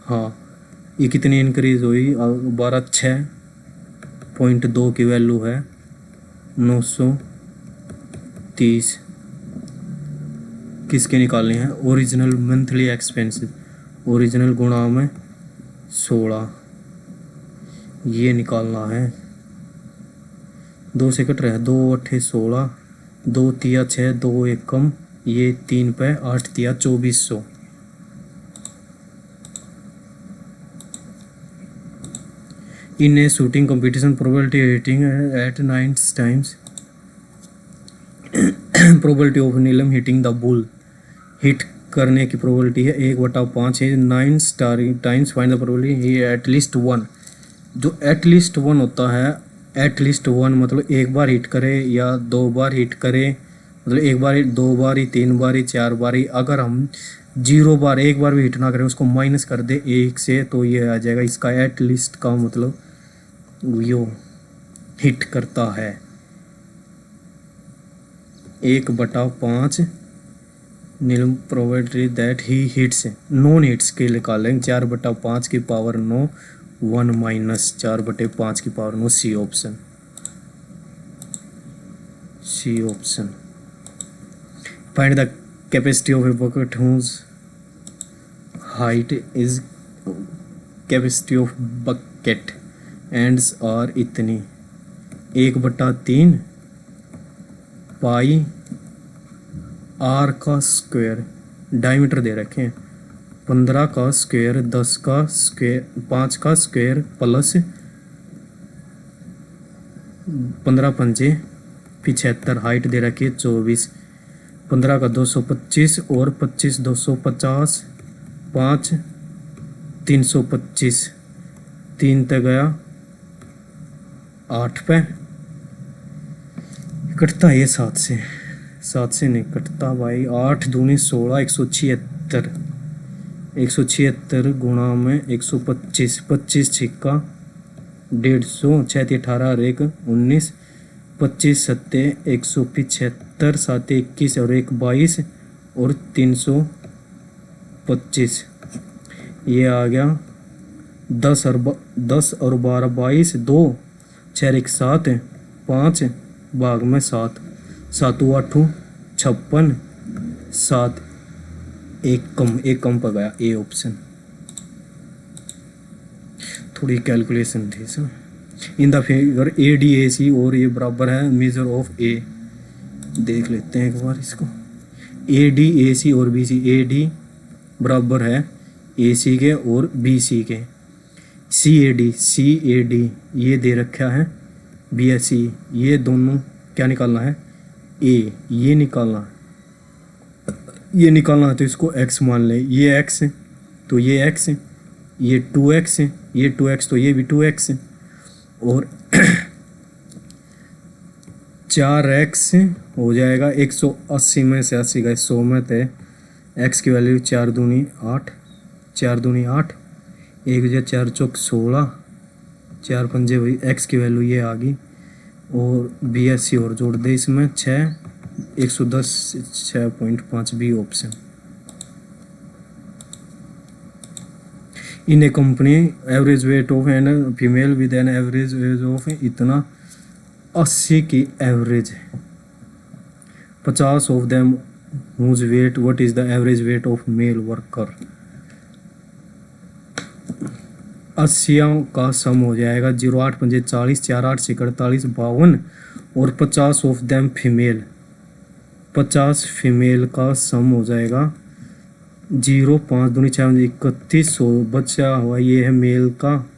हाँ ये कितनी इंक्रीज हुई 12.6 की वैल्यू है 930। किसके निकालनी है ओरिजिनल मंथली एक्सपेंसेस ओरिजिनल गुणा में 16 ये निकालना है। 2 से कट रहा है, 2 अट्ठे 16, 2 तिया 6, 2 एक कम, ये 3 पे 8 तिया 2400। In a shooting competition probability hitting at 9 times probability of Neelam hitting the bull, hit करने की प्रोबेबिलिटी है 1/5 है। 9 star times find the probability he at least 1। जो एटलीस्ट 1 होता है, एटलीस्ट 1 मतलब एक बार हिट करे या 2 बार हिट करे, मतलब एक बार, 2 बार, 3 बार, 4 बार। अगर हम 0 बार, एक बार भी हिट ना करें, उसको माइनस कर दे 1 से, तो ये आ जाएगा इसका एटलीस्ट का मतलब यो हिट करता है। 1/5 Neelam probability that he hits, non hits के निकालेंगे 4/5 की पावर 9, 1 माइनस 4/5 की power 9, C option, C option. Find the capacity of a bucket whose height is, capacity of bucket ends are इतनी, 1/3 पाई आर का स्क्वायर, डायमीटर दे रखे हैं 15 का स्क्वायर, 10 का स्क्वायर, 5 का स्क्वायर प्लस 15 पंजे 75, हाइट दे रखी है 24, 15 का 225 और 25 250, 5 325, 3 तक गया 8 पे कटता है ये 7 से, 7 से नहीं कटता भाई, 8 दूनी 16, 176, 176 गुणा में 125, 25 छिक्का 150, 6 18 और 1 19, 25 सत्ते 175, 7 21 और 1 22 और 325, ये आ गया 10 और 12 22, 2 6 1 7, 5 भाग में 7, 7 8 56, 7 एक कम पर गया, ए ऑप्शन। थोड़ी कैलकुलेशन थी इसमें। In the figure A D A C, और ये बराबर है मेजर ऑफ ए, देख लेते हैं एक बार इसको। ए डी ए सी और बी सी, ए डी बराबर है ए सी के और बी सी के, सी ए डी ये दे रखा है, बी एस सी, ये दोनों क्या निकालना है, ए ये निकालना है, ये निकालना है तो इसको x मान ले, ये x है तो ये x है, ये 2x है, ये 2x तो ये भी 2x है, और 4x हो जाएगा 180 में से 80 गए 100 में, थे x की वैल्यू 4 दूनी 8, 4 दूनी 8, 1 4 चौक 16, 4 पंजे वही, x की वैल्यू ये आ गई, और बी एस सी और जोड़ दे इसमें 6, 110 6.5, B option. In a company average weight of an female with an average age of इतना 80 की एवरेज है, 50 of them whose weight, what is the average weight of male worker. 80 का सम हो जाएगा 0 8 पंजे 40, 4 8 6 48 52, और 50 ऑफ देम फीमेल, 50 फीमेल का सम हो जाएगा 0 5 दूनी 6 31, बचा हुआ ये है मेल का,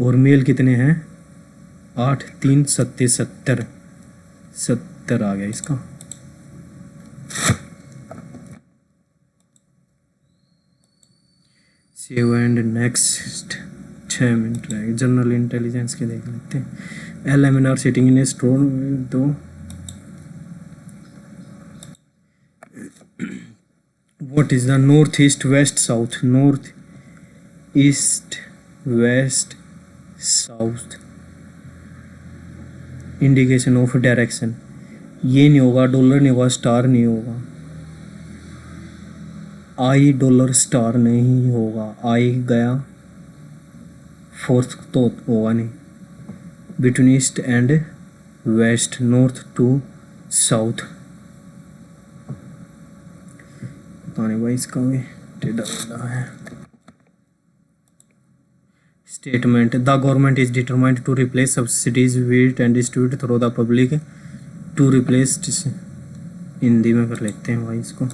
और मेल कितने हैं 8 3 7 70, 70 आ गया इसका। सेव एंड नेक्स्ट 6 मिनट रहेगा। जनरल इंटेलिजेंस के देख लेते हैं। LMNR sitting in a store, तो what is the north east west south, north east west south indication of direction, ये नहीं होगा, डॉलर नहीं होगा, स्टार नहीं होगा, आई डॉलर स्टार नहीं होगा, आई गया फोर्थ तो होगा नहीं, between east and west, north to south, पता नहीं भाई इसका भी टेढ़ा मेढ़ा है। Statement the government is determined to replace subsidies with and distribute through the public to replace. Hindi में कर लेते हैं भाई इसको।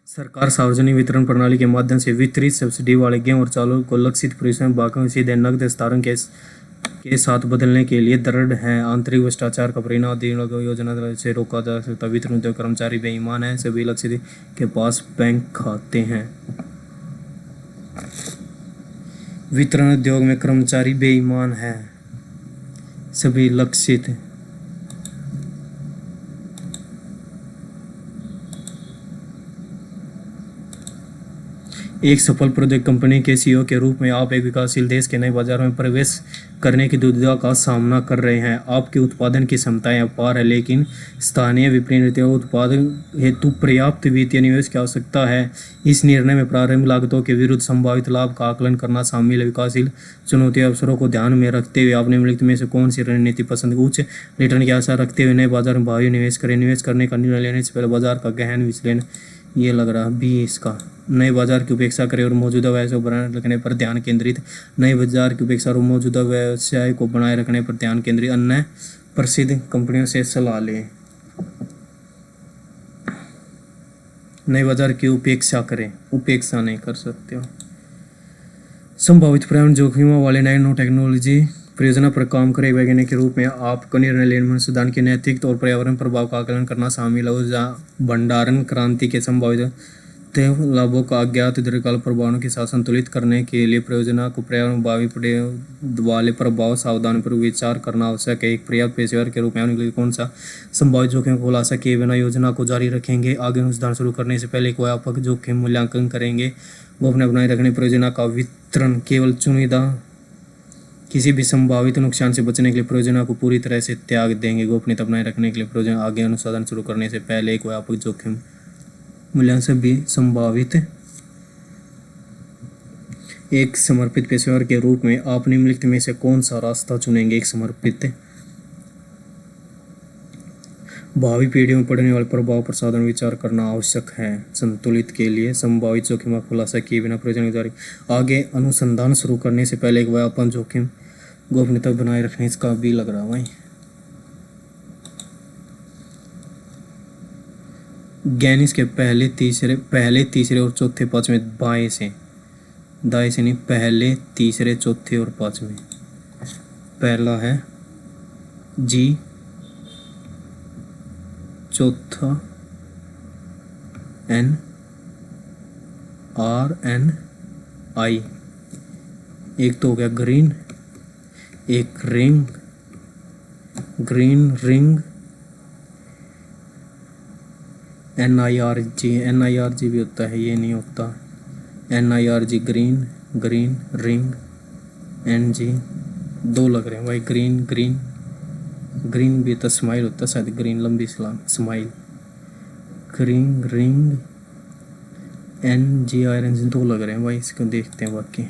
सरकार सार्वजनिक वितरण प्रणाली के माध्यम से वितरित सब्सिडी वाले गेहूं और चावल को लक्षित परिश्रम बाकी सीधे नकद हस्तांतरण के साथ बदलने के लिए दृढ़ है। आंतरिक भ्रष्टाचार का परिणाम योजना से रोका जा सकता। वितरण उद्योग कर्मचारी बेईमान है, सभी लक्षित के पास बैंक खाते हैं। वितरण उद्योग में कर्मचारी बेईमान है, सभी लक्षित एक सफल प्रोजेक्ट कंपनी के सीईओ के रूप में आप एक विकासशील देश के नए बाजार में प्रवेश करने की दुविधा का सामना कर रहे हैं। आपके उत्पादन की क्षमताएं अपार है, लेकिन स्थानीय विपणन उत्पादन हेतु पर्याप्त वित्तीय निवेश की आवश्यकता है। इस निर्णय में प्रारंभिक लागतों के विरुद्ध संभावित लाभ का आकलन करना शामिल है। विकासशील चुनौती अवसरों को ध्यान में रखते हुए आप निम्नलिखित में से कौन सी रणनीति पसंद? उच्च रिटर्न की आशा रखते हुए नए बाजार में भारी निवेश करें। निवेश करने का निर्णय लेने से पहले बाजार का गहन विश्लेषण, ये लग रहा बी इसका। नए बाजार की उपेक्षा करें और मौजूदा व्यवसाय को बनाए रखने पर ध्यान केंद्रित। नए बाजार की उपेक्षा और मौजूदा व्यवसाय को बनाए रखने पर ध्यान केंद्रित। अन्य प्रसिद्ध कंपनियों से सलाह लें। नए बाजार की उपेक्षा करें, उपेक्षा नहीं कर सकते हो। संभावित पर्यावरण जोखिमों वाले नैनो टेक्नोलॉजी परियोजना पर काम करे वैज्ञानिक के रूप में आपको निर्णय लेने में सुधार के नैतिक और पर्यावरण प्रभाव का आकलन करना शामिल है। ऊर्जा भंडारण क्रांति के संभावित लाभों का अज्ञात दीर्घकाल प्रभावों के साथ संतुलित करने के लिए परियोजना को पर्यावरण भावी वाले प्रभाव सावधानी पर विचार करना आवश्यक है। एक पर्याप्त पेशेवर के रूप में आपने कौन सा संभावित जोखिम को खुलासा किए बिना योजना को जारी रखेंगे? आगे अनुसंधान शुरू करने से पहले एक व्यापक जोखिम मूल्यांकन करेंगे। वो अपने बनाए रखने परियोजना का वितरण केवल चुनिंदा किसी भी संभावित नुकसान से बचने के लिए परियोजना को पूरी तरह से त्याग देंगे। गोपनीयता बनाए रखने के लिए परियोजना आगे अनुसंधान शुरू करने से पहले एक व्यापक जोखिम मूल्यांकन भी संभावित। एक समर्पित पेशेवर के रूप में आप निम्नलिखित में से कौन सा रास्ता चुनेंगे? एक समर्पित भावी पीढ़ियों में पड़ने वाले प्रभाव पर साधारण विचार करना आवश्यक है। संतुलित के लिए संभावित जोखिम का खुलासा किए बिना परियोजना की जारी आगे अनुसंधान शुरू करने से पहले एक व्यापक जोखिम गोपनीयता बनाए रखने इसका भी लग रहा भाई। गैनिस के पहले तीसरे और चौथे पांचवें बाएं से दाएं से नहीं, पहले तीसरे चौथे और पांचवें। पहला है जी, चौथा एन, आर एन आई। एक तो हो गया ग्रीन, एक रिंग, ग्रीन रिंग, NIRG भी होता है, ये नहीं होता। NIRG green, green ring, NG दो लग रहे हैं भाई। ग्रीन भी तो स्माइल होता है शायद, ग्रीन लंबी स्माइल। ग्रीन रिंग, NGIRNG दो लग रहे हैं भाई। इसको देखते हैं बाकी।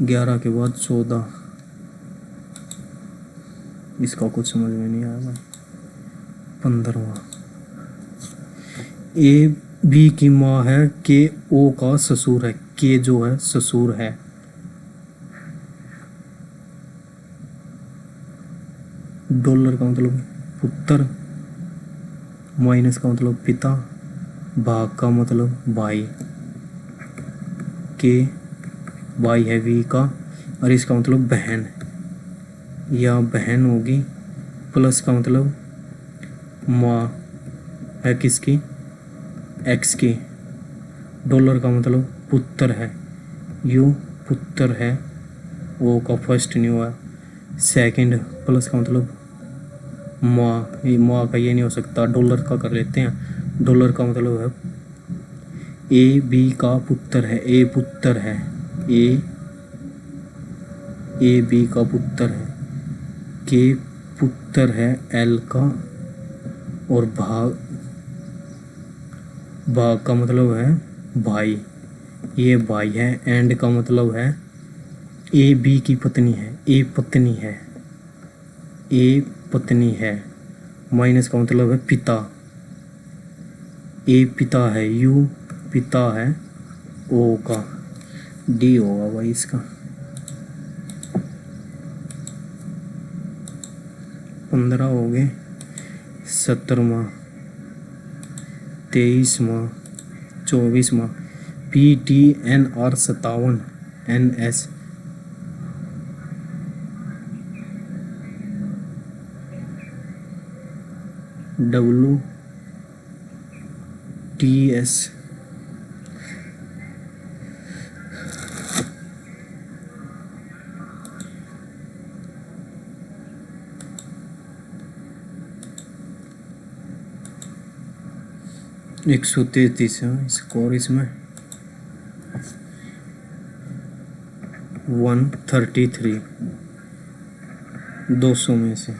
11 के बाद 14, इसका कुछ समझ में नहीं आया भाई। 15वां ए बी की माँ है, के ओ का ससुर है। के जो है ससुर है। डॉलर का मतलब पुत्र, माइनस का मतलब पिता, भाग का मतलब भाई। के भाई है वी का, और इसका मतलब बहन या बहन होगी। प्लस का मतलब माँ है किसकी? एक्स की। डॉलर का मतलब पुत्र है, यू पुत्र है। ओ का फर्स्ट नहीं हुआ, सेकंड। प्लस का मतलब माँ, ये माँ का ये नहीं हो सकता, डॉलर का कर लेते हैं। डॉलर का मतलब है ए बी का पुत्र है, ए पुत्र है, ए बी का पुत्र है। के पुत्र है एल का, और भाग का मतलब है भाई, ये भाई है। एंड का मतलब है ए बी की पत्नी है, ए पत्नी है, ए पत्नी है। माइनस का मतलब है पिता, ए पिता है, यू पिता है। ओ का डी होगा भाई इसका। 15 हो गए, 17वां, 23वां, 24वां, PTNR 57, NS WTS 133 है स्कोर इसमें। 133 200 में से।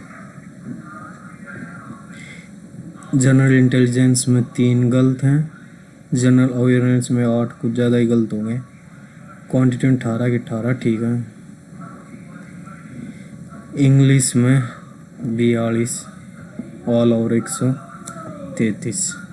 जनरल इंटेलिजेंस में 3 गलत हैं, जनरल अवेयरनेस में 8, कुछ ज़्यादा ही गलत हो गए। क्वांटिटी 18 की 18 ठीक है। इंग्लिश में 42, ऑल ओवर 133।